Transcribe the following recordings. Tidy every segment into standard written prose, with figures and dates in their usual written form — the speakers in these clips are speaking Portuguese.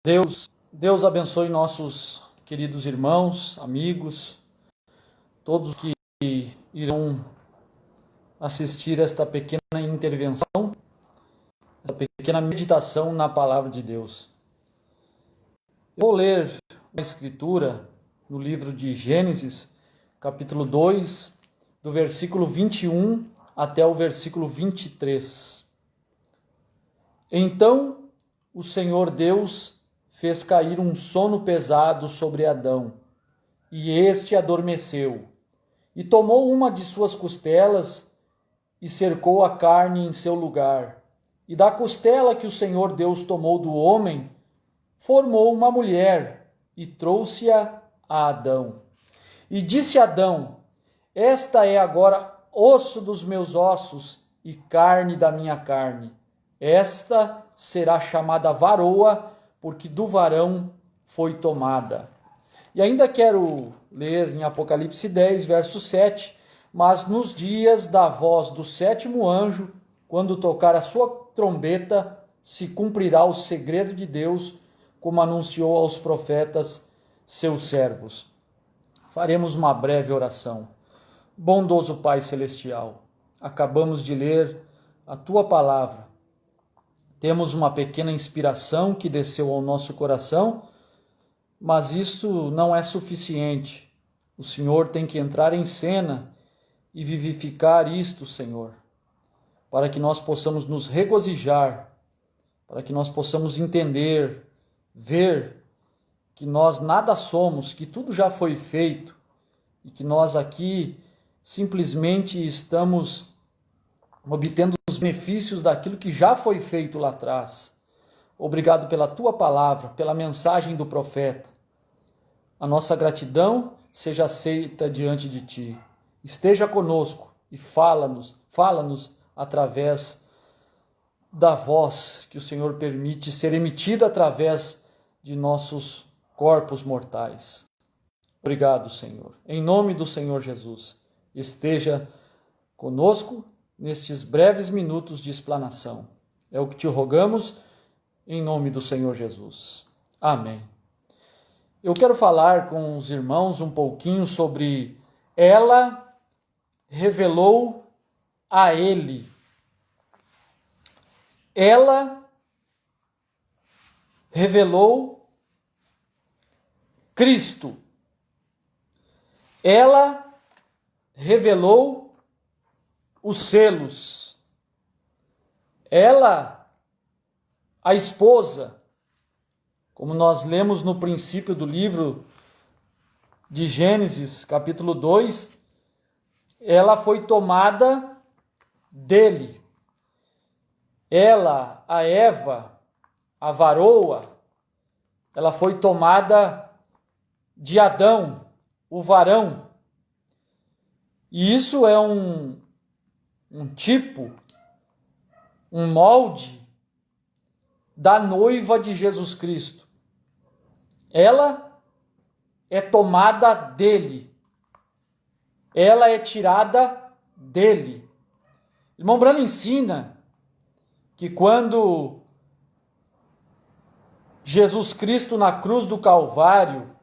Deus abençoe nossos queridos irmãos, amigos, todos que irão assistir esta pequena intervenção, esta pequena meditação na palavra de Deus. Eu vou ler a escritura no livro de Gênesis, capítulo 2, do versículo 21 até o versículo 23. Então o Senhor Deus fez cair um sono pesado sobre Adão, e este adormeceu, e tomou uma de suas costelas e cercou a carne em seu lugar. E da costela que o Senhor Deus tomou do homem, formou uma mulher e trouxe-a a Adão. E disse Adão: esta é agora osso dos meus ossos e carne da minha carne. Esta será chamada varoa, porque do varão foi tomada. E ainda quero ler em Apocalipse 10, verso 7, mas nos dias da voz do sétimo anjo, quando tocar a sua trombeta, se cumprirá o segredo de Deus, como anunciou aos profetas, seus servos. Faremos uma breve oração. Bondoso Pai Celestial, acabamos de ler a Tua palavra. Temos uma pequena inspiração que desceu ao nosso coração, mas isso não é suficiente. O Senhor tem que entrar em cena e vivificar isto, Senhor, para que nós possamos nos regozijar, para que nós possamos entender, ver que nós nada somos, que tudo já foi feito e que nós aqui simplesmente estamos obtendo os benefícios daquilo que já foi feito lá atrás. Obrigado pela Tua palavra, pela mensagem do profeta. A nossa gratidão seja aceita diante de Ti. Esteja conosco e fala-nos através da voz que o Senhor permite ser emitida através de nossos corpos mortais. Obrigado, Senhor. Em nome do Senhor Jesus, esteja conosco nestes breves minutos de explanação. É o que te rogamos, em nome do Senhor Jesus. Amém. Eu quero falar com os irmãos um pouquinho sobre ela revelou a ele. Ela revelou Cristo. Ela revelou os selos. Ela, a esposa, como nós lemos no princípio do livro de Gênesis, capítulo 2, ela foi tomada dele. Ela, a Eva, a varoa, ela foi tomada de Adão, o varão. E isso é um tipo, um molde da noiva de Jesus Cristo. Ela é tomada dele. Ela é tirada dele. Irmão Brano ensina que quando Jesus Cristo na cruz do Calvário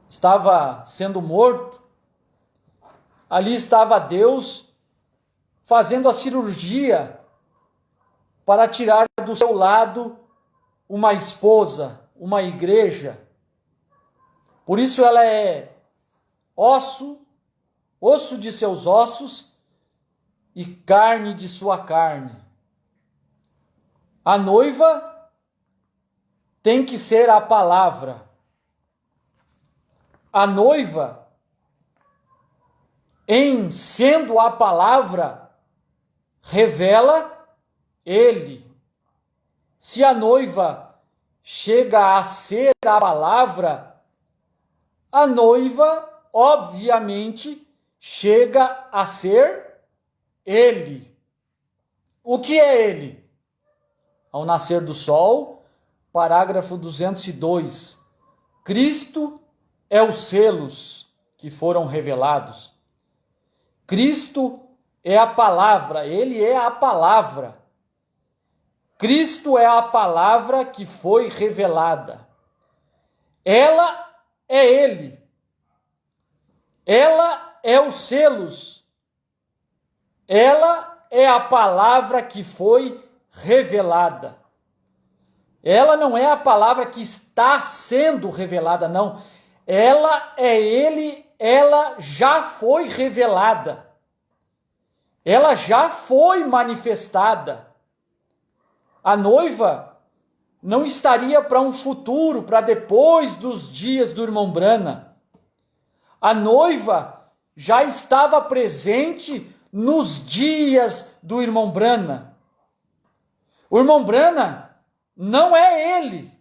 estava sendo morto, ali estava Deus fazendo a cirurgia para tirar do seu lado uma esposa, uma igreja. Por isso ela é osso de seus ossos e carne de sua carne. A noiva tem que ser a palavra. A noiva, em sendo a palavra, revela ele. Se a noiva chega a ser a palavra, a noiva, obviamente, chega a ser ele. O que é ele? Ao nascer do sol, parágrafo 202. Cristo é os selos que foram revelados. Cristo é a palavra, ele é a palavra. Cristo é a palavra que foi revelada. Ela é Ele. Ela é os selos. Ela é a palavra que foi revelada. Ela não é a palavra que está sendo revelada, não. Ela é Ele, ela já foi revelada. Ela já foi manifestada. A noiva não estaria para um futuro, para depois dos dias do irmão Brana. A noiva já estava presente nos dias do irmão Brana. O irmão Brana não é ele.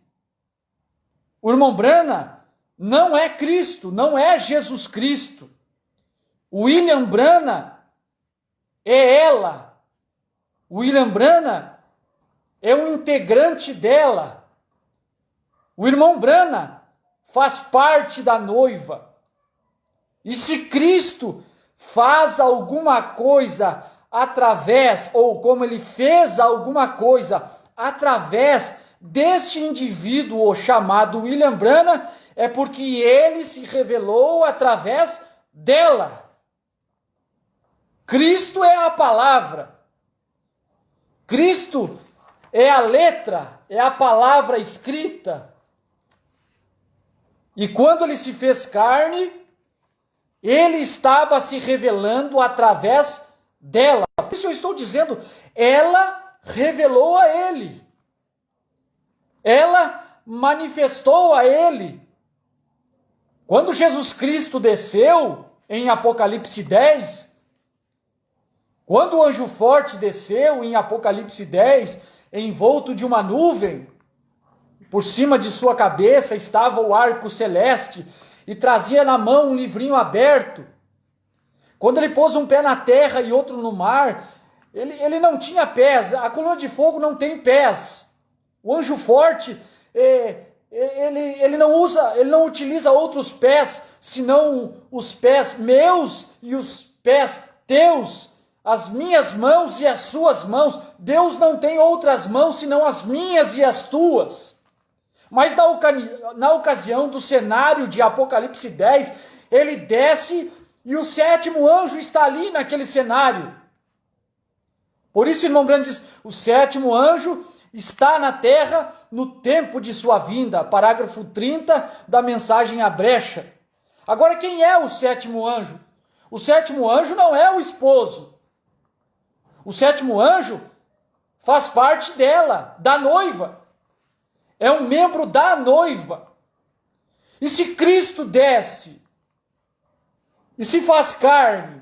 O irmão Brana não é Cristo, não é Jesus Cristo. O William Brana é ela. O William Brana é um integrante dela. O irmão Brana faz parte da noiva. E se Cristo faz alguma coisa através, ou como ele fez alguma coisa através deste indivíduo chamado William Brana, é porque ele se revelou através dela. Cristo é a palavra. Cristo é a letra, é a palavra escrita. E quando ele se fez carne, ele estava se revelando através dela. Por isso eu estou dizendo, ela revelou a ele. Ela manifestou a ele. Quando Jesus Cristo desceu em Apocalipse 10, quando o anjo forte desceu em Apocalipse 10, envolto de uma nuvem, por cima de sua cabeça estava o arco celeste, e trazia na mão um livrinho aberto. Quando ele pôs um pé na terra e outro no mar, ele não tinha pés, a coluna de fogo não tem pés. O anjo forte, ele não utiliza outros pés, senão os pés meus e os pés teus, as minhas mãos e as suas mãos. Deus não tem outras mãos, senão as minhas e as tuas. Mas na ocasião do cenário de Apocalipse 10, ele desce e o sétimo anjo está ali naquele cenário. Por isso, irmão Brana diz, o sétimo anjo está na terra no tempo de sua vinda. Parágrafo 30 da mensagem à brecha. Agora, quem é o sétimo anjo? O sétimo anjo não é o esposo. O sétimo anjo faz parte dela, da noiva. É um membro da noiva. E se Cristo desce e se faz carne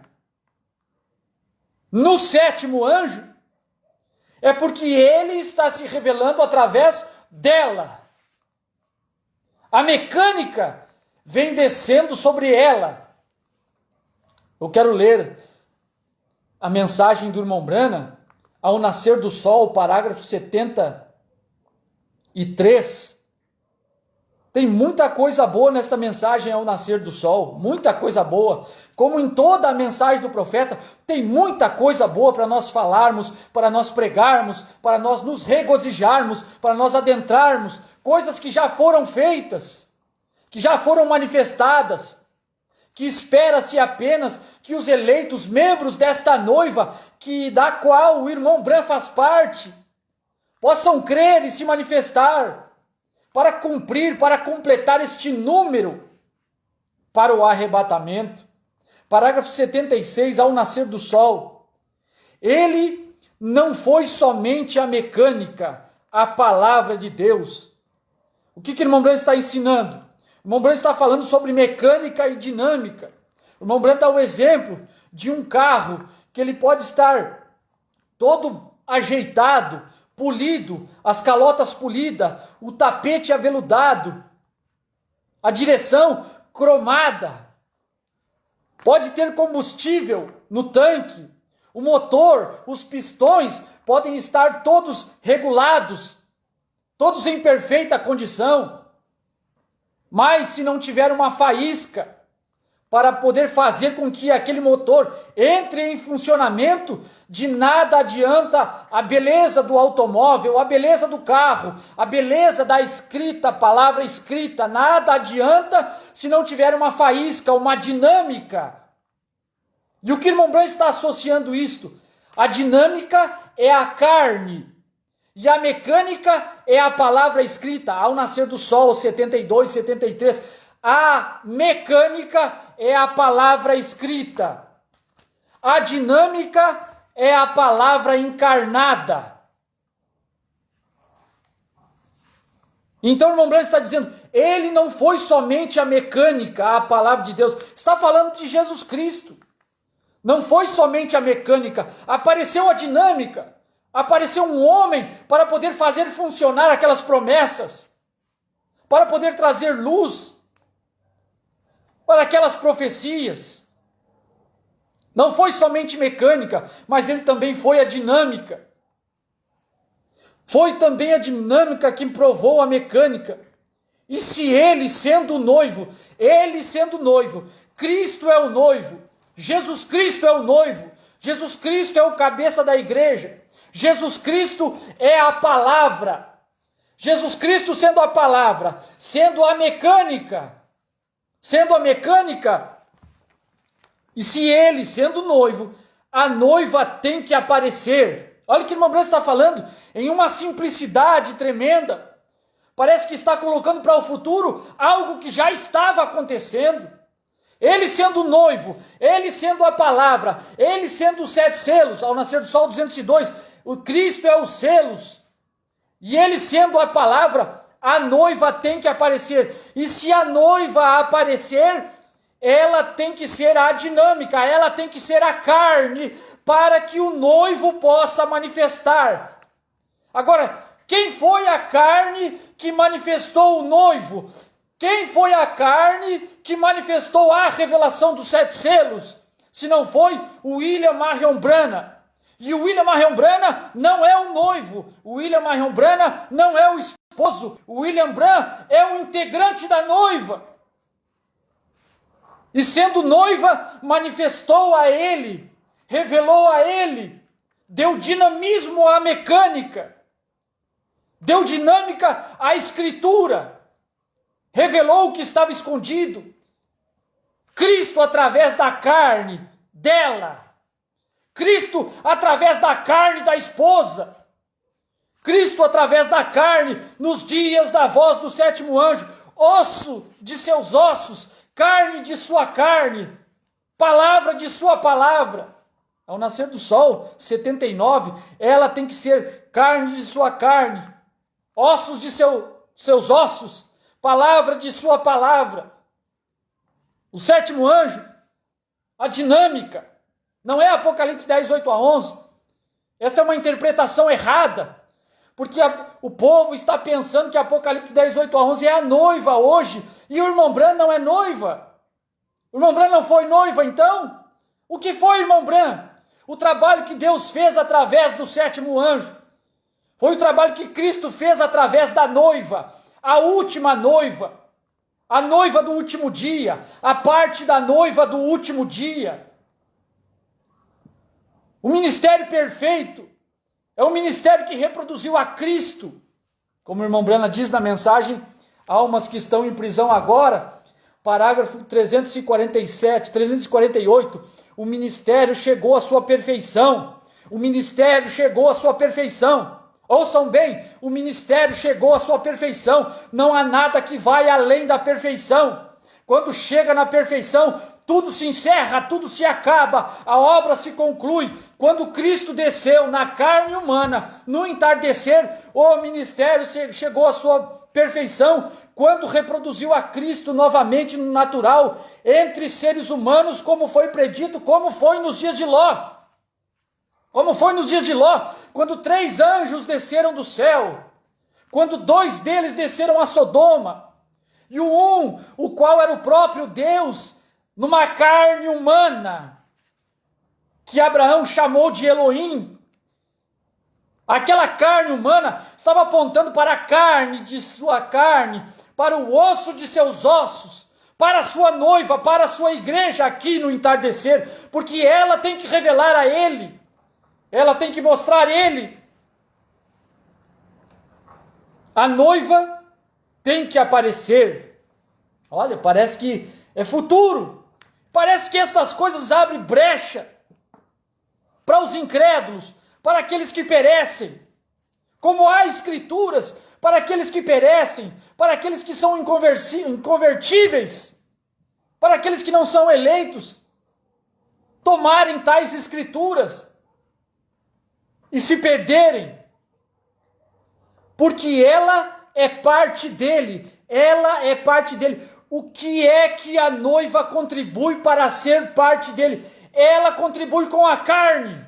no sétimo anjo, é porque ele está se revelando através dela. A mecânica vem descendo sobre ela. Eu quero ler a mensagem do irmão Brana, ao nascer do sol, parágrafo 73. Tem muita coisa boa nesta mensagem ao nascer do sol, muita coisa boa. Como em toda a mensagem do profeta, tem muita coisa boa para nós falarmos, para nós pregarmos, para nós nos regozijarmos, para nós adentrarmos, coisas que já foram feitas, que já foram manifestadas, que espera-se apenas que os eleitos membros desta noiva, da qual o irmão Brana faz parte, possam crer e se manifestar, para cumprir, para completar este número para o arrebatamento. Parágrafo 76, ao nascer do sol. Ele não foi somente a mecânica, a palavra de Deus. O que o irmão Brana está ensinando? O irmão Brana está falando sobre mecânica e dinâmica. O irmão Brana dá o exemplo de um carro que ele pode estar todo ajeitado, polido, as calotas polidas, o tapete aveludado, a direção cromada. Pode ter combustível no tanque, o motor, os pistões podem estar todos regulados, todos em perfeita condição. Mas se não tiver uma faísca para poder fazer com que aquele motor entre em funcionamento, de nada adianta a beleza do automóvel, a beleza do carro, a beleza da escrita, a palavra escrita, nada adianta se não tiver uma faísca, uma dinâmica. E o que o irmão Branham está associando isto? A dinâmica é a carne, e a mecânica é a palavra escrita. Ao nascer do sol, 72, 73, a mecânica é a palavra escrita. A dinâmica é a palavra encarnada. Então o irmão Branham está dizendo, ele não foi somente a mecânica, a palavra de Deus. Está falando de Jesus Cristo. Não foi somente a mecânica. Apareceu a dinâmica. Apareceu um homem para poder fazer funcionar aquelas promessas. Para poder trazer luz para aquelas profecias. Não foi somente mecânica, mas ele também foi a dinâmica. Foi também a dinâmica que provou a mecânica. E se ele sendo noivo, Cristo é o noivo, Jesus Cristo é o noivo, Jesus Cristo é o cabeça da igreja, Jesus Cristo é a palavra, Jesus Cristo sendo a palavra, sendo a mecânica, e se ele sendo noivo, a noiva tem que aparecer. Olha o que o irmão Branham está falando, em uma simplicidade tremenda. Parece que está colocando para o futuro algo que já estava acontecendo. Ele sendo noivo, ele sendo a palavra, ele sendo os 7 selos, ao nascer do sol 202, o Cristo é os selos. E ele sendo a palavra, a noiva tem que aparecer. E se a noiva aparecer, ela tem que ser a dinâmica, ela tem que ser a carne, para que o noivo possa manifestar. Agora, quem foi a carne que manifestou o noivo? Quem foi a carne que manifestou a revelação dos 7 selos? Se não foi o William Marion Branham. E o William Marion Branham não é o noivo. O William Marion Branham não é o esposo. O William Branham é um integrante da noiva. E sendo noiva, manifestou a ele, revelou a ele, deu dinamismo à mecânica, deu dinâmica à escritura, revelou o que estava escondido. Cristo através da carne dela, Cristo através da carne da esposa, Cristo através da carne nos dias da voz do 7º anjo, osso de seus ossos, carne de sua carne, palavra de sua palavra. Ao nascer do sol, 79, ela tem que ser carne de sua carne, ossos de seus ossos, palavra de sua palavra. O 7º anjo, a dinâmica, não é Apocalipse 10, 8 a 11. Esta é uma interpretação errada, porque o povo está pensando que Apocalipse 10, 8 a 11 é a noiva hoje, e o irmão Branham não é noiva. O irmão Branham não foi noiva, então? O que foi, irmão Branham? O trabalho que Deus fez através do 7º anjo. Foi o trabalho que Cristo fez através da noiva, a última noiva, a noiva do último dia, a parte da noiva do último dia. O ministério perfeito é o ministério que reproduziu a Cristo. Como o irmão Branham diz na mensagem, almas que estão em prisão agora, parágrafo 347, 348, o ministério chegou à sua perfeição. O ministério chegou à sua perfeição. Ouçam bem, o ministério chegou à sua perfeição. Não há nada que vai além da perfeição. Quando chega na perfeição, tudo se encerra, tudo se acaba, a obra se conclui. Quando Cristo desceu na carne humana, no entardecer, o ministério chegou à sua perfeição. Quando reproduziu a Cristo novamente no natural, entre seres humanos, como foi predito, como foi nos dias de Ló. Como foi nos dias de Ló, quando 3 anjos desceram do céu, quando 2 deles desceram a Sodoma, e o qual era o próprio Deus, numa carne humana, que Abraão chamou de Elohim. Aquela carne humana estava apontando para a carne de sua carne, para o osso de seus ossos, para a sua noiva, para a sua igreja aqui no entardecer, porque ela tem que revelar a Ele, ela tem que mostrar Ele. A noiva tem que aparecer. Olha, parece que é futuro, parece que estas coisas abrem brecha para os incrédulos, para aqueles que perecem, como há escrituras para aqueles que perecem, para aqueles que são inconvertíveis, para aqueles que não são eleitos, tomarem tais escrituras e se perderem, porque ela é parte dele, ela é parte dele. O que é que a noiva contribui para ser parte dele? Ela contribui com a carne,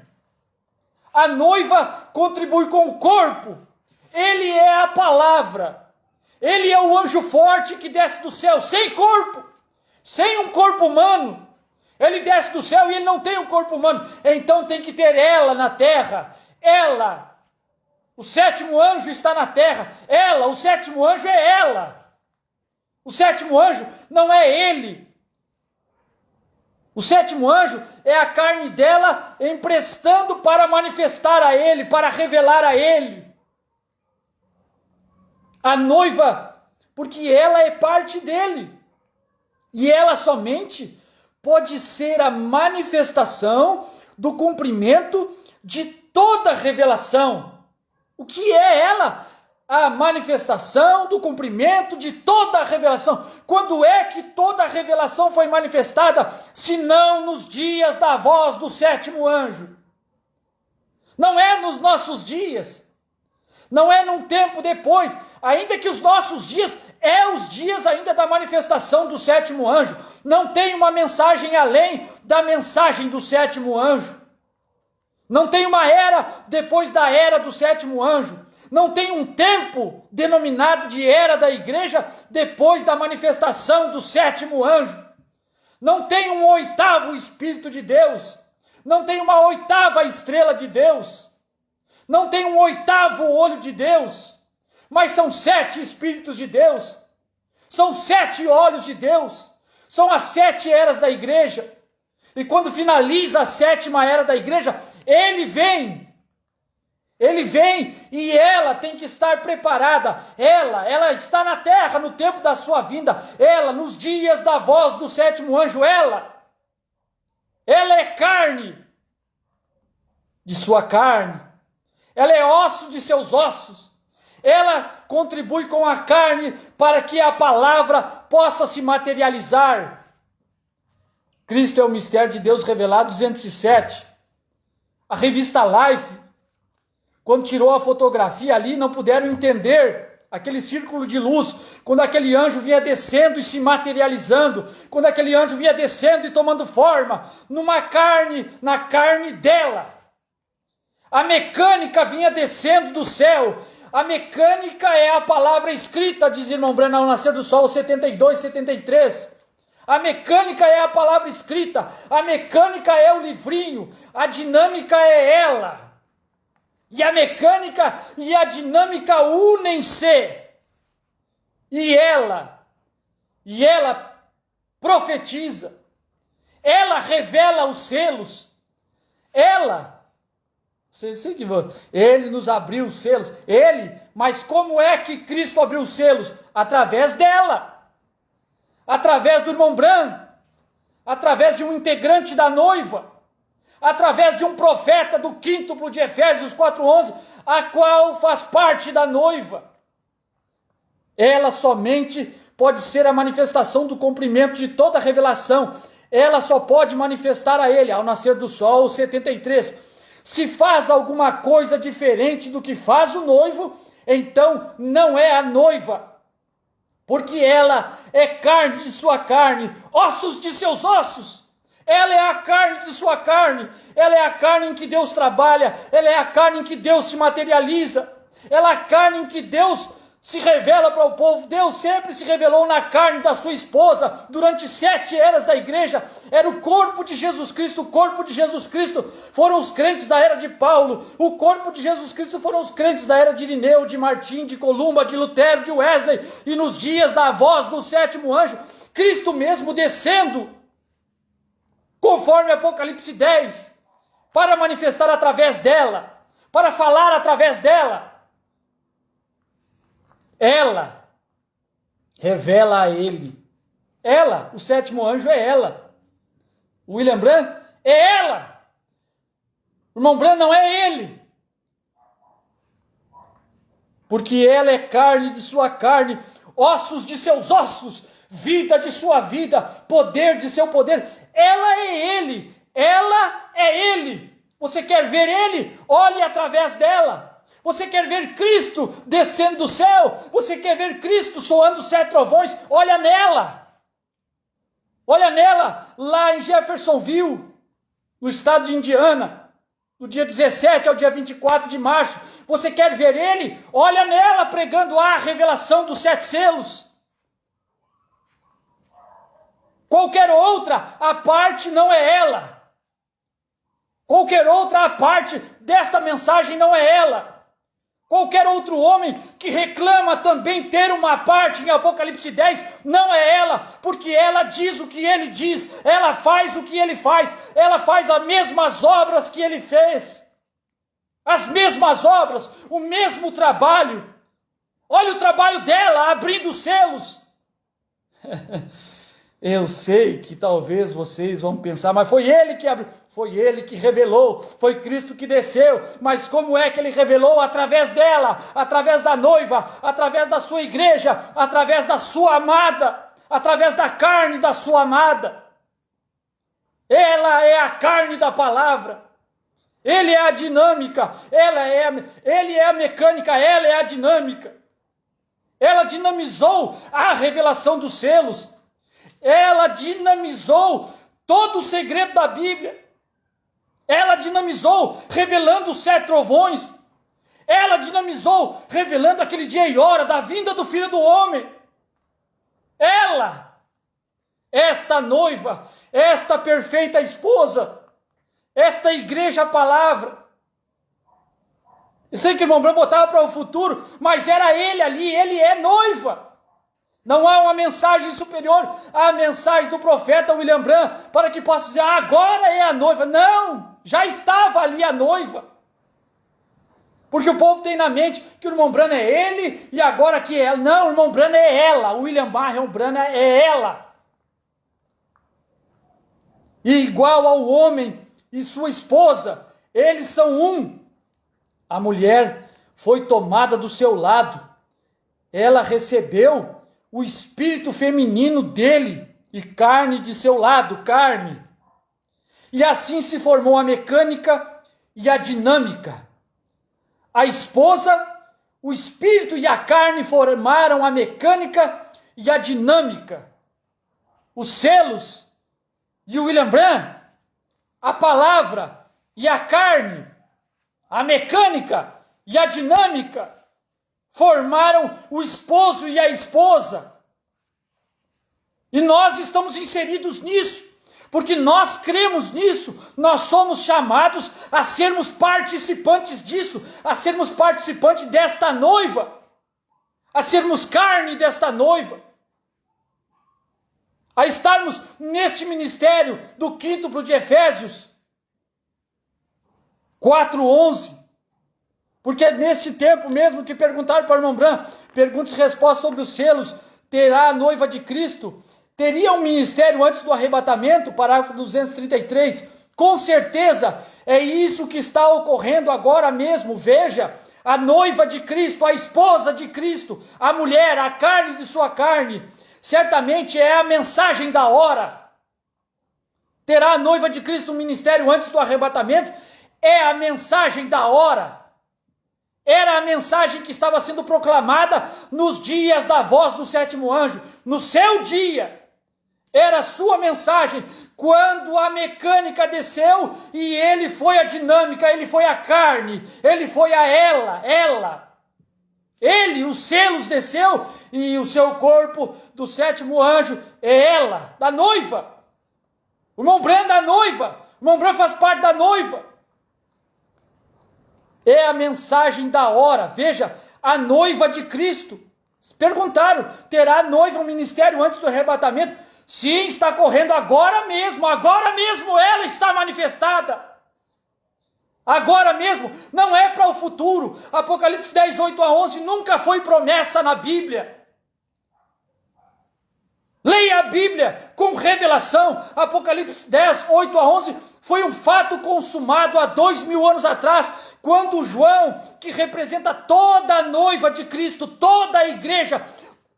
a noiva contribui com o corpo. Ele é a palavra, ele é o anjo forte que desce do céu, sem corpo, sem um corpo humano. Ele desce do céu e ele não tem um corpo humano, então tem que ter ela na terra. Ela, o sétimo anjo está na terra, ela, o sétimo anjo é ela. O sétimo anjo não é ele. O sétimo anjo é a carne dela emprestando para manifestar a ele, para revelar a ele. A noiva, porque ela é parte dele. E ela somente pode ser a manifestação do cumprimento de toda revelação. O que é ela? A manifestação do cumprimento de toda a revelação. Quando é que toda a revelação foi manifestada? Se não nos dias da voz do sétimo anjo. Não é nos nossos dias. Não é num tempo depois. Ainda que os nossos dias é os dias ainda da manifestação do sétimo anjo. Não tem uma mensagem além da mensagem do sétimo anjo. Não tem uma era depois da era do sétimo anjo. Não tem um tempo denominado de era da igreja depois da manifestação do sétimo anjo. Não tem um oitavo Espírito de Deus. Não tem uma oitava estrela de Deus. Não tem um oitavo olho de Deus. Mas são 7 Espíritos de Deus. São 7 olhos de Deus. São as 7 eras da igreja. E quando finaliza a 7ª era da igreja, ele vem. Ele vem e ela tem que estar preparada. Ela está na terra no tempo da sua vinda. Ela, nos dias da voz do sétimo anjo, ela é carne de sua carne. Ela é osso de seus ossos. Ela contribui com a carne para que a palavra possa se materializar. Cristo é o mistério de Deus revelado, 207. A revista Life, quando tirou a fotografia ali, não puderam entender aquele círculo de luz, quando aquele anjo vinha descendo e se materializando, quando aquele anjo vinha descendo e tomando forma, numa carne, na carne dela. A mecânica vinha descendo do céu. A mecânica é a palavra escrita, diz irmão Breno, ao nascer do sol, 72, 73. A mecânica é a palavra escrita. A mecânica é o livrinho. A dinâmica é ela. E a mecânica e a dinâmica unem-se. E ela profetiza. Ela revela os selos. Ele nos abriu os selos. Mas como é que Cristo abriu os selos? Através dela. Através do irmão Branco. Através de um integrante da noiva. Através de um profeta do quíntuplo de Efésios 4:11, a qual faz parte da noiva. Ela somente pode ser a manifestação do cumprimento de toda a revelação. Ela só pode manifestar a ele, ao nascer do sol, 73. Se faz alguma coisa diferente do que faz o noivo, então não é a noiva. Porque ela é carne de sua carne, ossos de seus ossos. Ela é a carne de sua carne, ela é a carne em que Deus trabalha, ela é a carne em que Deus se materializa, ela é a carne em que Deus se revela para o povo. Deus sempre se revelou na carne da sua esposa, durante 7 eras da igreja, era o corpo de Jesus Cristo. O corpo de Jesus Cristo foram os crentes da era de Paulo, o corpo de Jesus Cristo foram os crentes da era de Irineu, de Martim, de Columba, de Lutero, de Wesley, e nos dias da voz do sétimo anjo, Cristo mesmo descendo, conforme Apocalipse 10, para manifestar através dela, para falar através dela. Ela revela a ele. Ela, o sétimo anjo é ela. O William Branham é ela. O irmão Branham não é ele. Porque ela é carne de sua carne, ossos de seus ossos, vida de sua vida, poder de seu poder. Ela é ele. Ela é ele. Você quer ver ele? Olhe através dela. Você quer ver Cristo descendo do céu? Você quer ver Cristo soando sete trovões? Olha nela. Olha nela, lá em Jeffersonville, no estado de Indiana, do dia 17 ao dia 24 de março. Você quer ver ele? Olha nela, pregando a revelação dos sete selos. Qualquer outra, a parte não é ela. Qualquer outra, a parte desta mensagem não é ela. Qualquer outro homem que reclama também ter uma parte em Apocalipse 10, não é ela, porque ela diz o que ele diz, ela faz o que ele faz, ela faz as mesmas obras que ele fez, as mesmas obras, o mesmo trabalho. Olha o trabalho dela, abrindo os selos. Eu sei que talvez vocês vão pensar, mas foi ele que abriu, foi ele que revelou, foi Cristo que desceu, mas como é que ele revelou? Através dela, através da noiva, através da sua igreja, através da sua amada, através da carne da sua amada. Ela é a carne da palavra, ele é a dinâmica, ele é a mecânica, ela é a dinâmica. Ela dinamizou a revelação dos selos. Ela dinamizou todo o segredo da Bíblia. Ela dinamizou revelando os sete trovões. Ela dinamizou revelando aquele dia e hora da vinda do Filho do Homem. Ela, esta noiva, esta perfeita esposa, esta igreja palavra. Eu sei que o irmão Branham botava para o futuro, mas era ele ali, ele é noiva. Não há uma mensagem superior à mensagem do profeta William Branham para que possa dizer, agora é a noiva. Não, já estava ali a noiva. Porque o povo tem na mente que o irmão Branham é ele e agora que é ela. Não, o irmão Branham é ela, o William Marion Branham é ela. E igual ao homem e sua esposa, eles são um. A mulher foi tomada do seu lado. Ela recebeu o espírito feminino dele e carne de seu lado, carne. E assim se formou a mecânica e a dinâmica. A esposa, o espírito e a carne formaram a mecânica e a dinâmica. Os selos e o William Branham, a palavra e a carne, a mecânica e a dinâmica, formaram o esposo e a esposa. E nós estamos inseridos nisso, porque nós cremos nisso, nós somos chamados a sermos participantes disso, a sermos participantes desta noiva, a sermos carne desta noiva, a estarmos neste ministério do quíntuplo de Efésios 4:11. Porque é neste tempo mesmo que perguntaram para o irmão Branham, perguntas e respostas sobre os selos, terá a noiva de Cristo? Teria um ministério antes do arrebatamento? Parágrafo 233. Com certeza, é isso que está ocorrendo agora mesmo. Veja, a noiva de Cristo, a esposa de Cristo, a mulher, a carne de sua carne, certamente é a mensagem da hora. Terá a noiva de Cristo um ministério antes do arrebatamento? É a mensagem da hora. Era a mensagem que estava sendo proclamada nos dias da voz do sétimo anjo. No seu dia, era a sua mensagem. Quando a mecânica desceu e ele foi a dinâmica, ele foi a carne, ele foi a ela. Ele, os selos desceu e o seu corpo do sétimo anjo é ela, da noiva. O irmão Branham é da noiva. O irmão Branham faz parte da noiva. É a mensagem da hora. Veja, a noiva de Cristo. Perguntaram, terá a noiva um ministério antes do arrebatamento? Sim, está correndo agora mesmo ela está manifestada. Agora mesmo, não é para o futuro. Apocalipse 10, 8-11 nunca foi promessa na Bíblia. Leia a Bíblia com revelação. Apocalipse 10, 8-11 foi um fato consumado há 2000 anos atrás, quando João, que representa toda a noiva de Cristo, toda a igreja,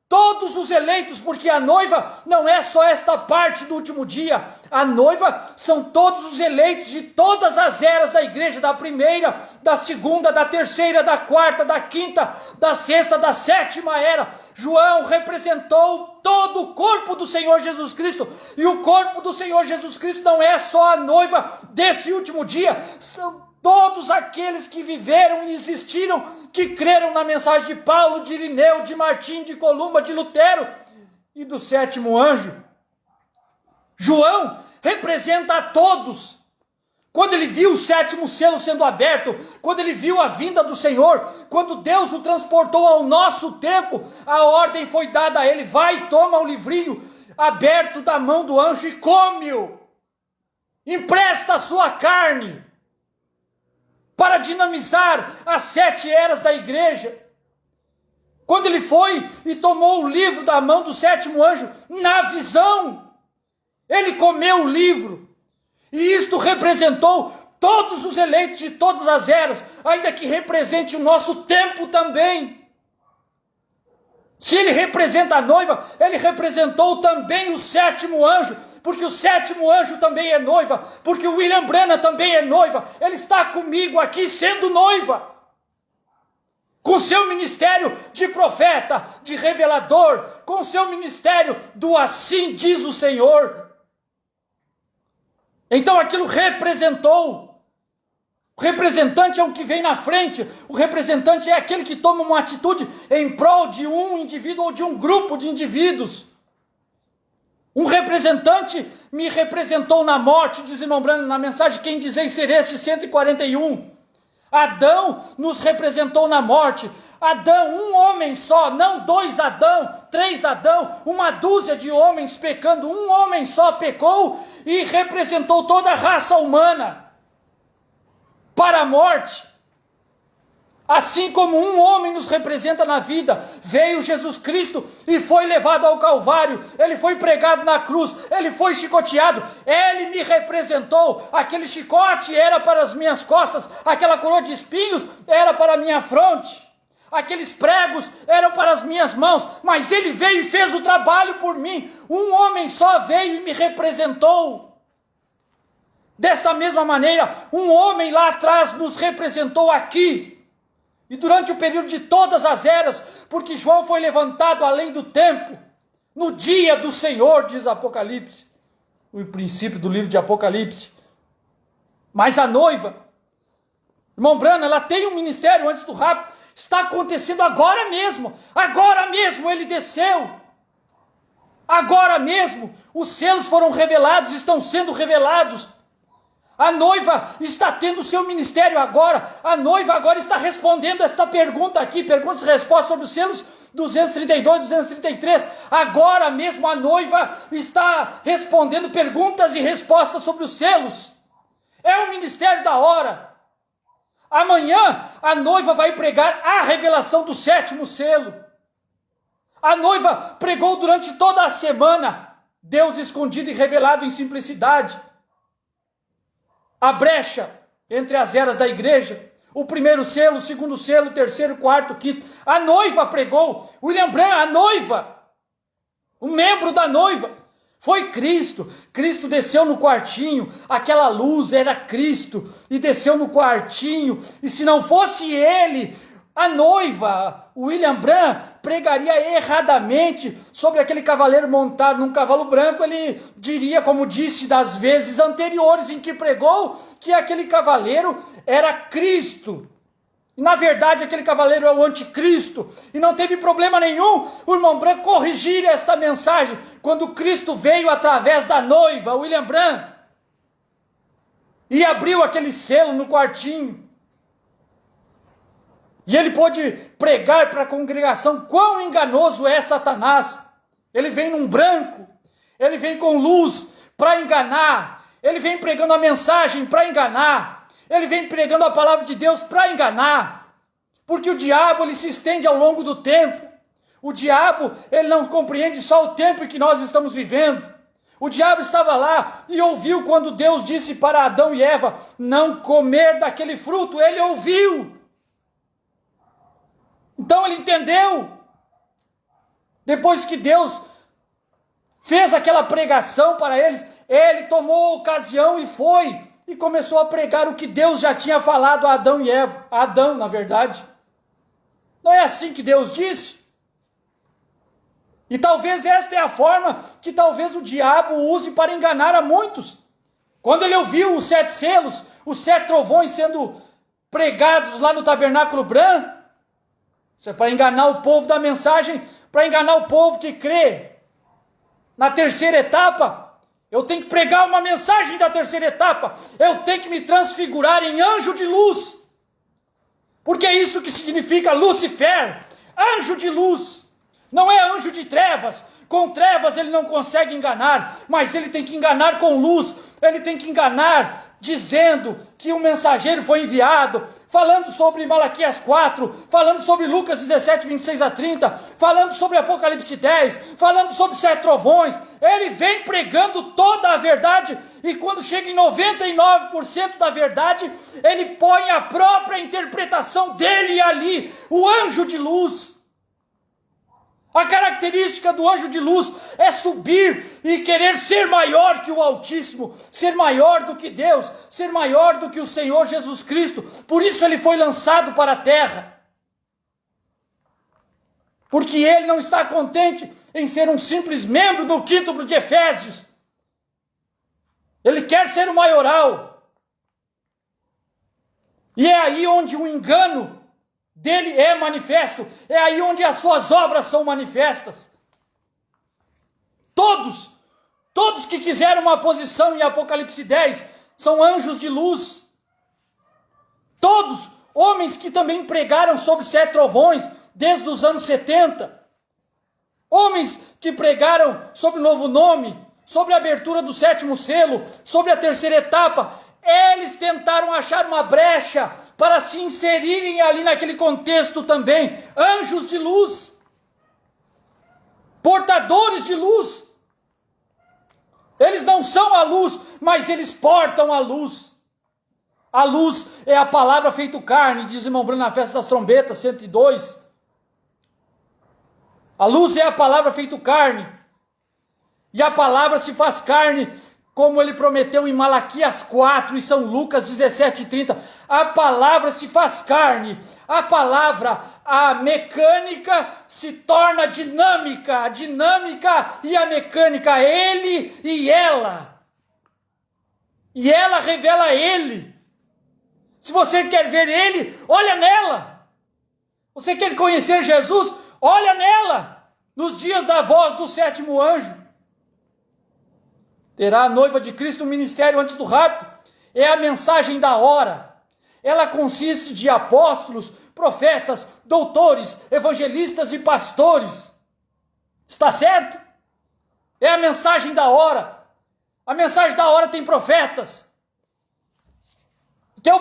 todos os eleitos, porque a noiva não é só esta parte do último dia, a noiva são todos os eleitos de todas as eras da igreja, da primeira, da segunda, da terceira, da quarta, da quinta, da sexta, da sétima era. João representou todo o corpo do Senhor Jesus Cristo, e o corpo do Senhor Jesus Cristo não é só a noiva desse último dia, são todos aqueles que viveram e existiram, que creram na mensagem de Paulo, de Irineu, de Martim, de Columba, de Lutero e do sétimo anjo. João representa a todos. Quando ele viu o sétimo selo sendo aberto, quando ele viu a vinda do Senhor, quando Deus o transportou ao nosso tempo, a ordem foi dada a ele: vai, toma o livrinho aberto da mão do anjo e come-o. Empresta a sua carne para dinamizar as 7 eras da igreja. Quando ele foi e tomou o livro da mão do sétimo anjo, na visão, ele comeu o livro. E isto representou todos os eleitos de todas as eras, ainda que represente o nosso tempo também. Se ele representa a noiva, ele representou também o sétimo anjo, porque o sétimo anjo também é noiva, porque o William Branham também é noiva. Ele está comigo aqui sendo noiva, com seu ministério de profeta, de revelador, com seu ministério do assim diz o Senhor. Então aquilo representou. O representante é o que vem na frente, o representante é aquele que toma uma atitude em prol de um indivíduo ou de um grupo de indivíduos. Um representante me representou na morte, diz irmão Branham na mensagem Quem Dizeis Ser Este, 141. Adão nos representou na morte. Adão, um homem só, não 2 Adão, 3 Adão, uma dúzia de homens pecando, um homem só pecou e representou toda a raça humana para a morte. Assim como um homem nos representa na vida, veio Jesus Cristo e foi levado ao Calvário, ele foi pregado na cruz, ele foi chicoteado, ele me representou, aquele chicote era para as minhas costas, aquela coroa de espinhos era para a minha fronte, aqueles pregos eram para as minhas mãos, mas ele veio e fez o trabalho por mim, um homem só veio e me representou. Desta mesma maneira, um homem lá atrás nos representou aqui, e durante o período de todas as eras, porque João foi levantado além do tempo, no dia do Senhor, diz Apocalipse, o princípio do livro de Apocalipse. Mas a noiva, irmão Branham, ela tem um ministério antes do rapto, está acontecendo agora mesmo ele desceu, agora mesmo, os selos foram revelados, estão sendo revelados. A noiva está tendo o seu ministério agora. A noiva agora está respondendo esta pergunta aqui. Perguntas e respostas sobre os selos 232, 233. Agora mesmo a noiva está respondendo perguntas e respostas sobre os selos. É o ministério da hora. Amanhã a noiva vai pregar a revelação do 7º selo. A noiva pregou durante toda a semana Deus escondido e revelado em simplicidade. A brecha entre as eras da igreja, o primeiro selo, o segundo selo, o terceiro, quarto, quinto. A noiva pregou, William Branham, a noiva, o membro da noiva, foi Cristo. Cristo desceu no quartinho, aquela luz era Cristo, e desceu no quartinho, e se não fosse ele, a noiva, William Branham, pregaria erradamente sobre aquele cavaleiro montado num cavalo branco. Ele diria, como disse das vezes anteriores em que pregou, que aquele cavaleiro era Cristo. E na verdade aquele cavaleiro é o anticristo. E não teve problema nenhum o irmão Branham corrigir esta mensagem quando Cristo veio através da noiva, William Branham, e abriu aquele selo no quartinho. E ele pôde pregar para a congregação quão enganoso é Satanás. Ele vem num branco, ele vem com luz para enganar, ele vem pregando a mensagem para enganar, ele vem pregando a palavra de Deus para enganar, porque o diabo ele se estende ao longo do tempo. O diabo ele não compreende só o tempo em que nós estamos vivendo. O diabo estava lá e ouviu quando Deus disse para Adão e Eva não comer daquele fruto, ele ouviu. Então ele entendeu. Depois que Deus fez aquela pregação para eles, ele tomou a ocasião e foi e começou a pregar o que Deus já tinha falado a Adão e Eva. A Adão, na verdade. Não é assim que Deus disse? E talvez esta é a forma que talvez o diabo use para enganar a muitos. Quando ele ouviu os 7 selos, os 7 trovões sendo pregados lá no tabernáculo branco, isso é para enganar o povo da mensagem, para enganar o povo que crê. Na terceira etapa, eu tenho que pregar uma mensagem da terceira etapa. Eu tenho que me transfigurar em anjo de luz. Porque é isso que significa Lúcifer, anjo de luz. Não é anjo de trevas. Com trevas ele não consegue enganar, mas ele tem que enganar com luz. Ele tem que enganar dizendo que um mensageiro foi enviado, falando sobre Malaquias 4, falando sobre Lucas 17, 26 a 30, falando sobre Apocalipse 10, falando sobre 7 trovões. Ele vem pregando toda a verdade e quando chega em 99% da verdade, ele põe a própria interpretação dele ali, o anjo de luz. A característica do anjo de luz é subir e querer ser maior que o Altíssimo, ser maior do que Deus, ser maior do que o Senhor Jesus Cristo. Por isso ele foi lançado para a terra. Porque ele não está contente em ser um simples membro do quíntuplo de Efésios. Ele quer ser o maioral. E é aí onde o engano dele é manifesto, é aí onde as suas obras são manifestas. Todos que quiseram uma posição em Apocalipse 10 são anjos de luz. Todos, homens que também pregaram sobre 7 trovões desde os anos 70. Homens que pregaram sobre o novo nome, sobre a abertura do 7º selo, sobre a terceira etapa. Eles tentaram achar uma brecha para se inserirem ali naquele contexto também. Anjos de luz. Portadores de luz. Eles não são a luz, mas eles portam a luz. A luz é a palavra feito carne, diz o irmão Bruno na festa das trombetas, 102. A luz é a palavra feito carne. E a palavra se faz carne, como ele prometeu em Malaquias 4 e São Lucas 17:30, a palavra se faz carne, a palavra, a mecânica se torna dinâmica, a dinâmica e a mecânica, ele e ela revela ele. Se você quer ver ele, olha nela. Você quer conhecer Jesus, olha nela, nos dias da voz do 7º anjo. Terá a noiva de Cristo um ministério antes do rapto. É a mensagem da hora. Ela consiste de apóstolos, profetas, doutores, evangelistas e pastores. Está certo? É a mensagem da hora. A mensagem da hora tem profetas. Tem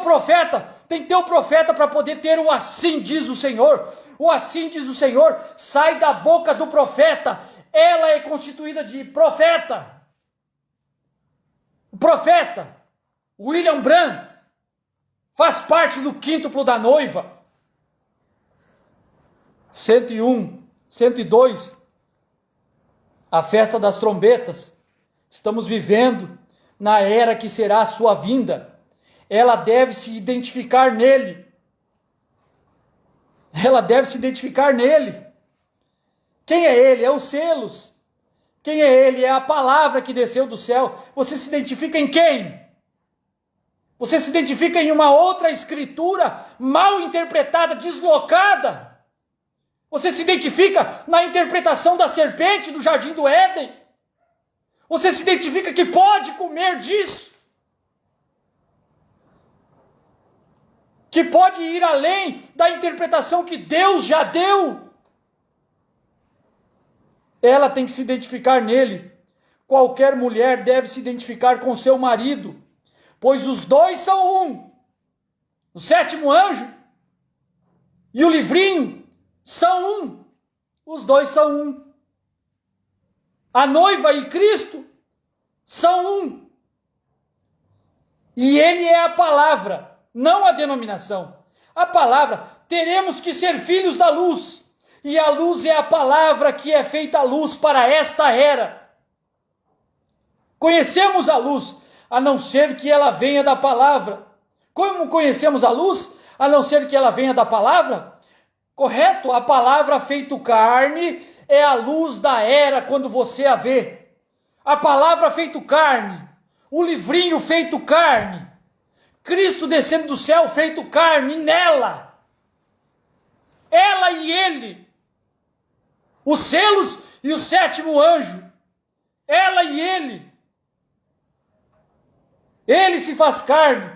que ter o profeta para poder ter o assim diz o Senhor. O assim diz o Senhor sai da boca do profeta. Ela é constituída de profeta. O profeta, William Branham, faz parte do quíntuplo da noiva. 101, 102, a festa das trombetas. Estamos vivendo na era que será a sua vinda. Ela deve se identificar nele. Ela deve se identificar nele. Quem é ele? É os selos. Quem é ele? É a palavra que desceu do céu. Você se identifica em quem? Você se identifica em uma outra escritura mal interpretada, deslocada. Você se identifica na interpretação da serpente do jardim do Éden. Você se identifica que pode comer disso. que pode ir além da interpretação que Deus já deu. Ela tem que se identificar nele. Qualquer mulher deve se identificar com seu marido, pois os dois são um. O sétimo anjo e o livrinho são um. Os dois são um. A noiva e Cristo são um. E ele é a palavra, não a denominação. A palavra, teremos que ser filhos da luz. E a luz é a palavra que é feita luz para esta era. Conhecemos a luz, a não ser que ela venha da palavra. Como conhecemos a luz, a não ser que ela venha da palavra? Correto? A palavra feito carne é a luz da era quando você a vê. A palavra feito carne, o livrinho feito carne, Cristo descendo do céu feito carne, nela, ela e ele, os selos e o sétimo anjo, ela e ele se faz carne.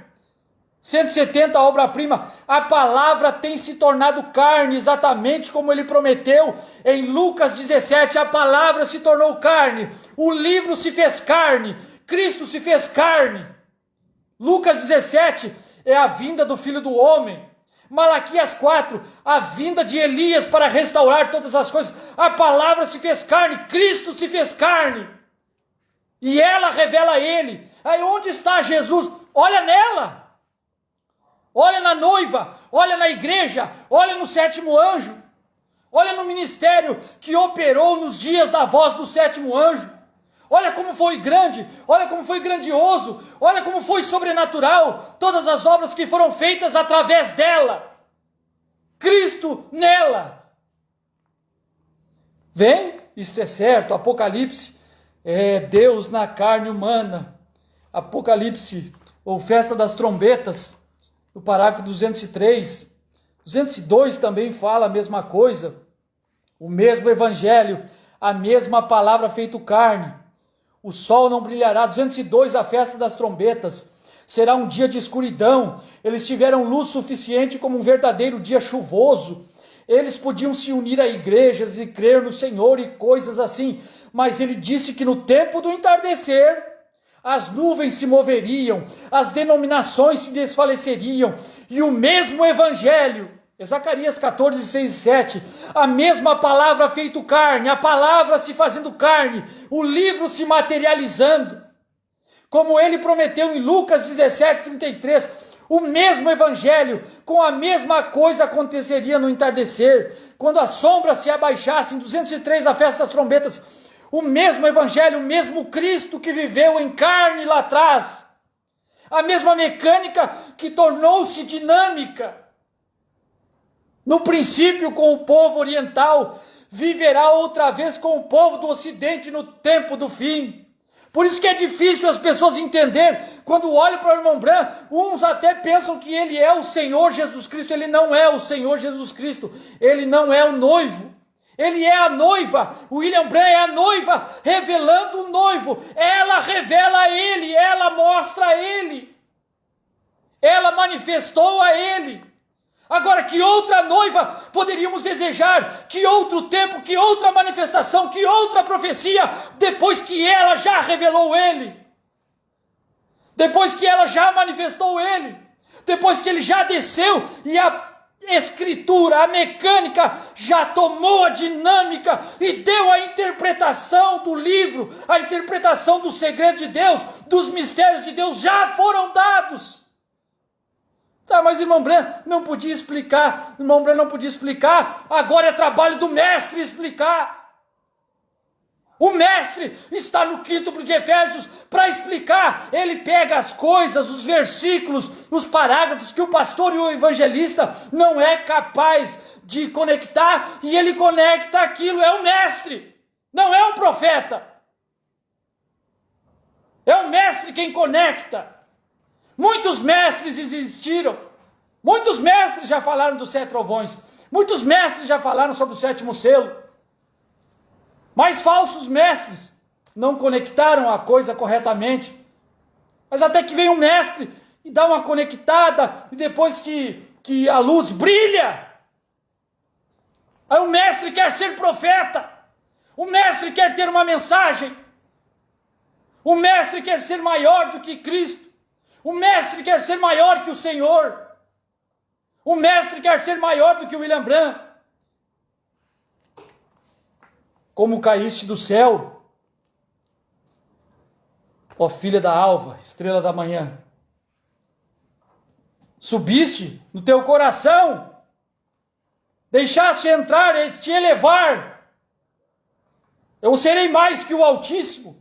170, obra-prima, a palavra tem se tornado carne, exatamente como ele prometeu em Lucas 17, a palavra se tornou carne, o livro se fez carne, Cristo se fez carne. Lucas 17 é a vinda do Filho do Homem. Malaquias 4, a vinda de Elias para restaurar todas as coisas. A palavra se fez carne, Cristo se fez carne. E ela revela ele. Aí onde está Jesus? Olha nela. Olha na noiva, olha na igreja, olha no sétimo anjo. Olha no ministério que operou nos dias da voz do sétimo anjo. Olha como foi grande, olha como foi grandioso, olha como foi sobrenatural, todas as obras que foram feitas através dela. Cristo nela. Vem, isto é certo, Apocalipse é Deus na carne humana. Apocalipse, ou Festa das Trombetas, no parágrafo 203. 202 também fala a mesma coisa. O mesmo evangelho, a mesma palavra feito carne. O sol não brilhará. 202, a festa das trombetas. Será um dia de escuridão. Eles tiveram luz suficiente como um verdadeiro dia chuvoso. Eles podiam se unir a igrejas e crer no Senhor e coisas assim. Mas ele disse que no tempo do entardecer, as nuvens se moveriam, as denominações se desfaleceriam. E o mesmo evangelho, Zacarias 14, 6 e 7, a mesma palavra feito carne, a palavra se fazendo carne, o livro se materializando, como ele prometeu em Lucas 17, 33, o mesmo evangelho, com a mesma coisa aconteceria no entardecer, quando as sombras se abaixassem. 203, a festa das trombetas, o mesmo evangelho, o mesmo Cristo que viveu em carne lá atrás, a mesma mecânica que tornou-se dinâmica, no princípio com o povo oriental, viverá outra vez com o povo do ocidente no tempo do fim. Por isso que é difícil as pessoas entenderem, quando olham para o irmão Branham, uns até pensam que ele é o Senhor Jesus Cristo. Ele não é o Senhor Jesus Cristo, ele não é o noivo, ele é a noiva. O William Branham é a noiva, revelando o noivo, ela revela ele, ela mostra a ele, ela manifestou a ele. Agora, que outra noiva poderíamos desejar? Que outro tempo, que outra manifestação, que outra profecia, depois que ela já revelou ele? Depois que ela já manifestou ele? Depois que ele já desceu e a escritura, a mecânica, já tomou a dinâmica e deu a interpretação do livro, a interpretação do segredo de Deus, dos mistérios de Deus, já foram dados. Tá, mas irmão Branham não podia explicar, agora é trabalho do mestre explicar. O mestre está no quíntuplo de Efésios para explicar. Ele pega as coisas, os versículos, os parágrafos que o pastor e o evangelista não é capaz de conectar, e ele conecta aquilo. É o mestre, não é um profeta. É o mestre quem conecta. Muitos mestres existiram, muitos mestres já falaram dos 7 trovões, muitos mestres já falaram sobre o 7º selo, mas falsos mestres não conectaram a coisa corretamente. Mas até que veio um mestre e dá uma conectada, e depois que a luz brilha, aí o mestre quer ser profeta, o mestre quer ter uma mensagem, o mestre quer ser maior do que Cristo, o mestre quer ser maior que o Senhor, o mestre quer ser maior do que o William Branham. Como caíste do céu, ó filha da alva, estrela da manhã. Subiste no teu coração, deixaste entrar e te elevar. Eu serei mais que o Altíssimo,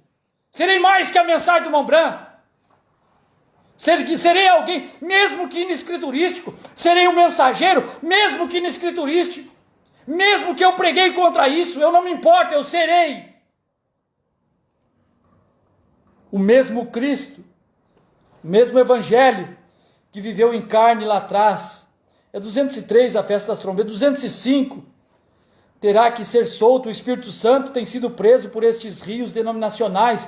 serei mais que a mensagem do Montblanc. Serei alguém, mesmo que inescriturístico, serei um mensageiro, mesmo que inescriturístico, mesmo que eu preguei contra isso, eu não me importo, eu serei. O mesmo Cristo, o mesmo Evangelho que viveu em carne lá atrás, é 203 a festa das trombetas, 205, terá que ser solto, o Espírito Santo tem sido preso por estes rios denominacionais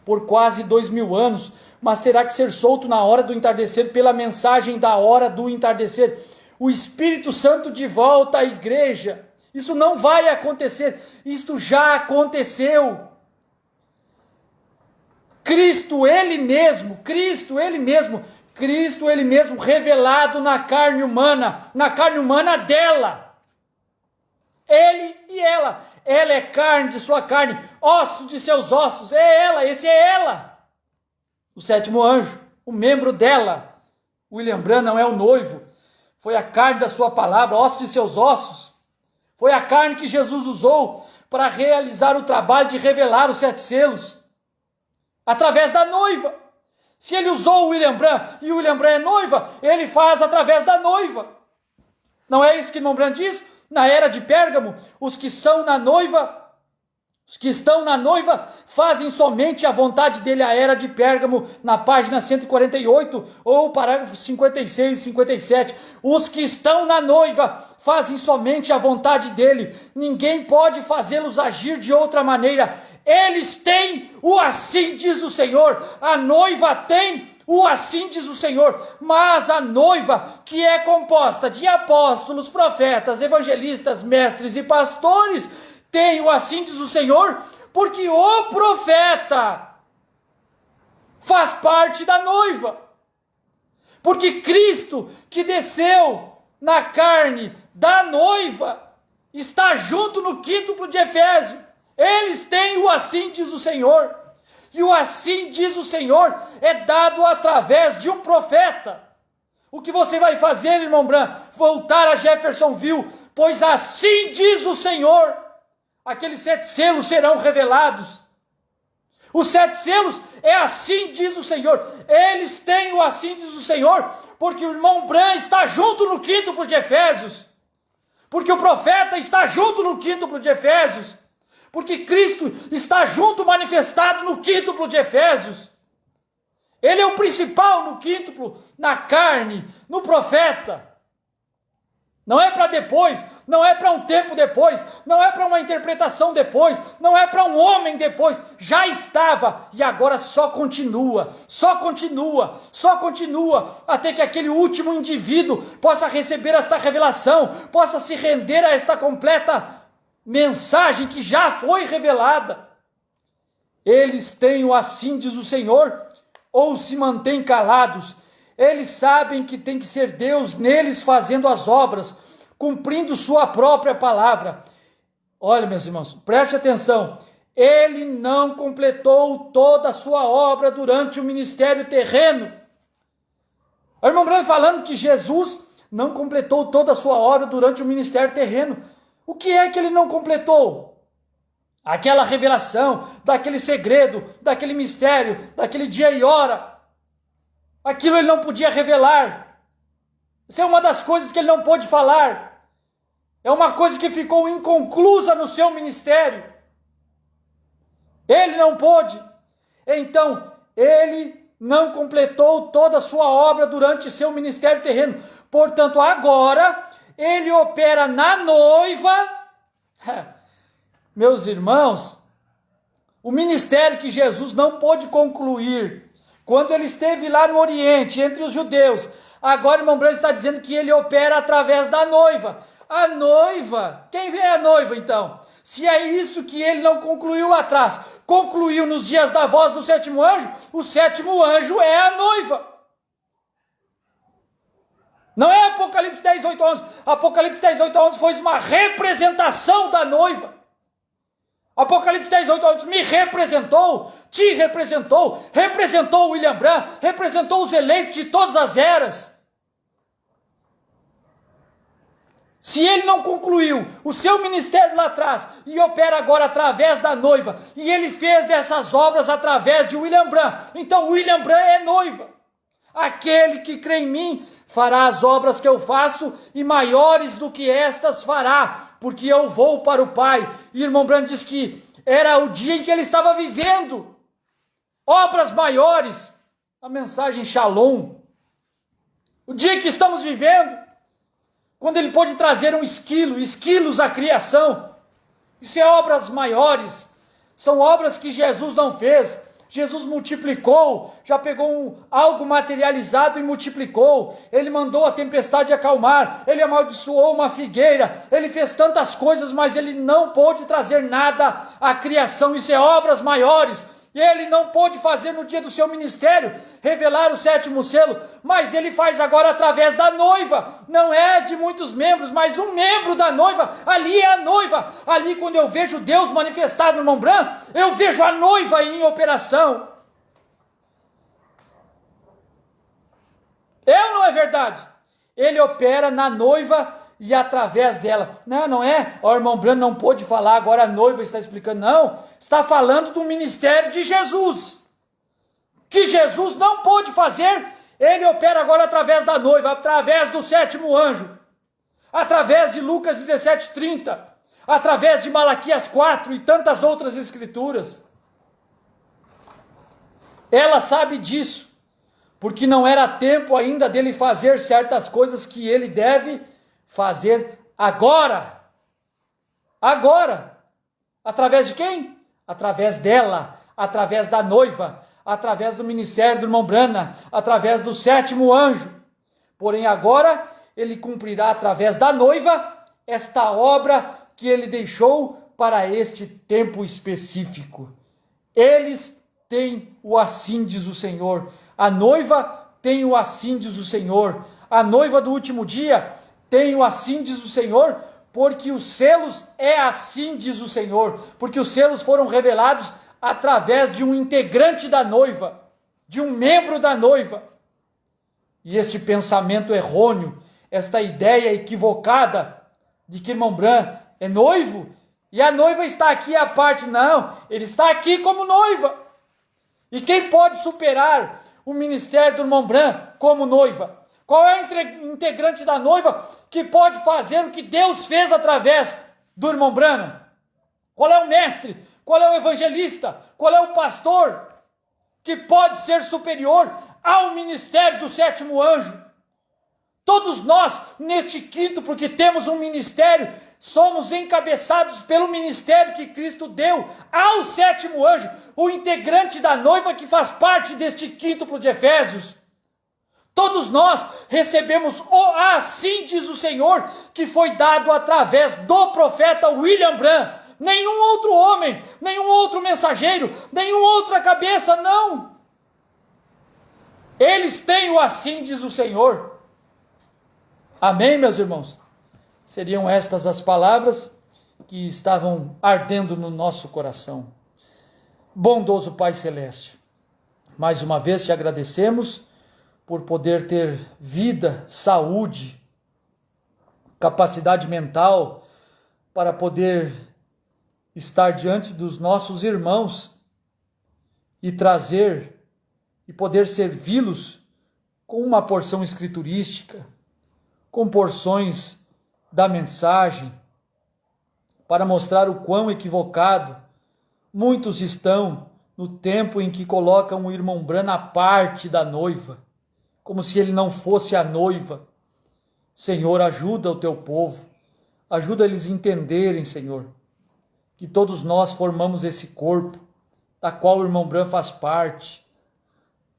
por quase 2000 anos, mas terá que ser solto na hora do entardecer, pela mensagem da hora do entardecer. O Espírito Santo de volta à igreja. Isso não vai acontecer, isto já aconteceu. Cristo ele mesmo revelado na carne humana dela. Ele e ela. Ela é carne de sua carne, osso de seus ossos. É ela, esse é ela. O sétimo anjo, o membro dela. William Branham não é o noivo. Foi a carne da sua palavra, osso de seus ossos. Foi a carne que Jesus usou para realizar o trabalho de revelar os 7 selos. Através da noiva. Se ele usou o William Branham e o William Branham é noiva, ele faz através da noiva. Não é isso que Montblanc diz? Na era de Pérgamo, os que estão na noiva fazem somente a vontade dele, a era de Pérgamo, na página 148, ou parágrafos 56 e 57. Os que estão na noiva fazem somente a vontade dele. Ninguém pode fazê-los agir de outra maneira. Eles têm o assim diz o Senhor. A noiva tem o assim diz o Senhor, mas a noiva, que é composta de apóstolos, profetas, evangelistas, mestres e pastores, tem o assim diz o Senhor, porque o profeta faz parte da noiva. Porque Cristo, que desceu na carne da noiva, está junto no quíntuplo de Efésios. Eles têm o assim diz o Senhor. E o assim diz o Senhor é dado através de um profeta. O que você vai fazer, irmão Branham? Voltar a Jeffersonville, pois assim diz o Senhor. Aqueles 7 selos serão revelados. Os 7 selos é assim diz o Senhor. Eles têm o assim diz o Senhor, porque o irmão Branham está junto no quíntuplo de Efésios. Porque o profeta está junto no quíntuplo de Efésios. Porque Cristo está junto, manifestado no quíntuplo de Efésios. Ele é o principal no quíntuplo, na carne, no profeta. Não é para depois, não é para um tempo depois, não é para uma interpretação depois, não é para um homem depois. Já estava e agora só continua, até que aquele último indivíduo possa receber esta revelação, possa se render a esta completa mensagem que já foi revelada. Eles têm o assim diz o Senhor, ou se mantêm calados. Eles sabem que tem que ser Deus neles fazendo as obras, cumprindo sua própria palavra. Olha, meus irmãos, preste atenção. Ele não completou toda a sua obra durante o ministério terreno. O irmão Branham falando que Jesus não completou toda a sua obra durante o ministério terreno. O que é que ele não completou? Aquela revelação, daquele segredo, daquele mistério, daquele dia e hora. Aquilo ele não podia revelar. Isso é uma das coisas que ele não pôde falar. É uma coisa que ficou inconclusa no seu ministério. Ele não pôde. Então, ele não completou toda a sua obra durante seu ministério terreno. Portanto, agora ele opera na noiva. Meus irmãos, o ministério que Jesus não pôde concluir quando ele esteve lá no Oriente, entre os judeus, agora o irmão Branham está dizendo que ele opera através da noiva. A noiva, quem é a noiva então? Se é isso que ele não concluiu lá atrás, concluiu nos dias da voz do sétimo anjo, o sétimo anjo é a noiva. Não é Apocalipse 10, 8, 11. Apocalipse 10, 8, 11 foi uma representação da noiva. Apocalipse 10, 8, 11 me representou, te representou, representou o William Branham, representou os eleitos de todas as eras. Se ele não concluiu o seu ministério lá atrás e opera agora através da noiva, e ele fez dessas obras através de William Branham, então William Branham é noiva. Aquele que crê em mim fará as obras que eu faço e maiores do que estas fará, porque eu vou para o Pai. E o irmão Branham diz que era o dia em que ele estava vivendo obras maiores, a mensagem Shalom. O dia que estamos vivendo, quando ele pôde trazer esquilos à criação. Isso é obras maiores, são obras que Jesus não fez. Jesus multiplicou, já pegou algo materializado e multiplicou. Ele mandou a tempestade acalmar, ele amaldiçoou uma figueira, ele fez tantas coisas, mas ele não pôde trazer nada à criação. Isso é obras maiores. E ele não pôde fazer no dia do seu ministério, revelar o sétimo selo, mas ele faz agora através da noiva. Não é de muitos membros, mas um membro da noiva. Ali é a noiva. Ali, quando eu vejo Deus manifestado no irmão Branham, eu vejo a noiva em operação. É ou não é verdade? Ele opera na noiva e através dela. Não é, o irmão Branham não pôde falar, agora a noiva está explicando. Não, está falando do ministério de Jesus. Que Jesus não pôde fazer, ele opera agora através da noiva, através do sétimo anjo, através de Lucas 17:30, através de Malaquias 4 e tantas outras escrituras. Ela sabe disso, porque não era tempo ainda dele fazer certas coisas que ele deve fazer agora. Agora. Através de quem? Através dela, através da noiva, através do ministério do irmão Branham, através do sétimo anjo. Porém agora ele cumprirá através da noiva esta obra que ele deixou para este tempo específico. Eles têm o assim diz o Senhor. A noiva tem o assim diz o Senhor. A noiva do último dia tem o assim diz o Senhor, porque os selos é assim diz o Senhor, porque os selos foram revelados através de um integrante da noiva, de um membro da noiva. E este pensamento errôneo, esta ideia equivocada de que irmão Branham é noivo, e a noiva está aqui à parte, não, ele está aqui como noiva. E quem pode superar o ministério do irmão Branham como noiva? Qual é o integrante da noiva que pode fazer o que Deus fez através do irmão Branham? Qual é o mestre? Qual é o evangelista? Qual é o pastor que pode ser superior ao ministério do sétimo anjo? Todos nós, neste quinto, porque temos um ministério, somos encabeçados pelo ministério que Cristo deu ao sétimo anjo, o integrante da noiva que faz parte deste quíntuplo de Efésios. Todos nós recebemos o assim diz o Senhor, que foi dado através do profeta William Branham. Nenhum outro homem, nenhum outro mensageiro, nenhuma outra cabeça, não. Eles têm o assim diz o Senhor. Amém, meus irmãos? Seriam estas as palavras que estavam ardendo no nosso coração. Bondoso Pai Celeste, mais uma vez te agradecemos por poder ter vida, saúde, capacidade mental para poder estar diante dos nossos irmãos e trazer e poder servi-los com uma porção escriturística, com porções da mensagem, para mostrar o quão equivocado muitos estão no tempo em que colocam o irmão Branham à parte da noiva, como se ele não fosse a noiva. Senhor, ajuda o teu povo, ajuda eles a entenderem, Senhor, que todos nós formamos esse corpo, da qual o irmão Branham faz parte.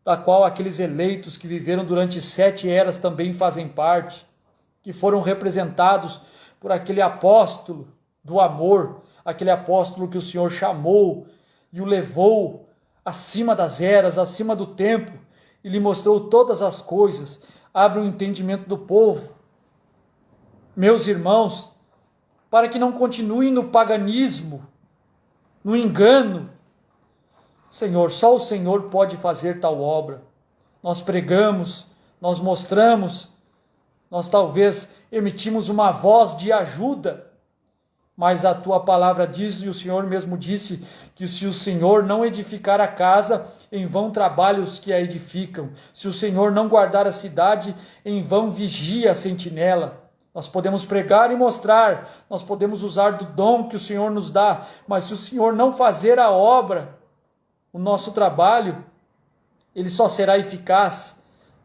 da qual aqueles eleitos que viveram durante 7 eras também fazem parte, que foram representados por aquele apóstolo do amor, aquele apóstolo que o Senhor chamou e o levou acima das eras, acima do tempo, e lhe mostrou todas as coisas. Abre o entendimento do povo, meus irmãos, para que não continuem no paganismo, no engano. Senhor, só o Senhor pode fazer tal obra. Nós pregamos, nós mostramos, nós talvez emitimos uma voz de ajuda, mas a tua palavra diz, e o Senhor mesmo disse, que se o Senhor não edificar a casa, em vão trabalham os que a edificam. Se o Senhor não guardar a cidade, em vão vigia a sentinela. Nós podemos pregar e mostrar, nós podemos usar do dom que o Senhor nos dá, mas se o Senhor não fazer a obra, o nosso trabalho, ele só será eficaz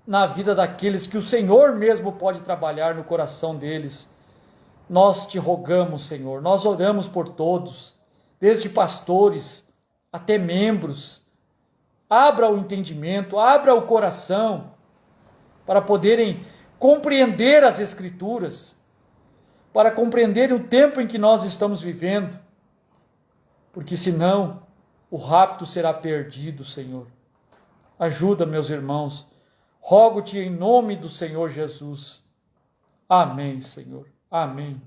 na vida daqueles que o Senhor mesmo pode trabalhar no coração deles. Nós te rogamos, Senhor, nós oramos por todos, desde pastores até membros. Abra o entendimento, abra o coração, para poderem compreender as Escrituras, para compreenderem o tempo em que nós estamos vivendo, porque senão o rapto será perdido, Senhor. Ajuda, meus irmãos, rogo-te em nome do Senhor Jesus. Amém, Senhor. Amém.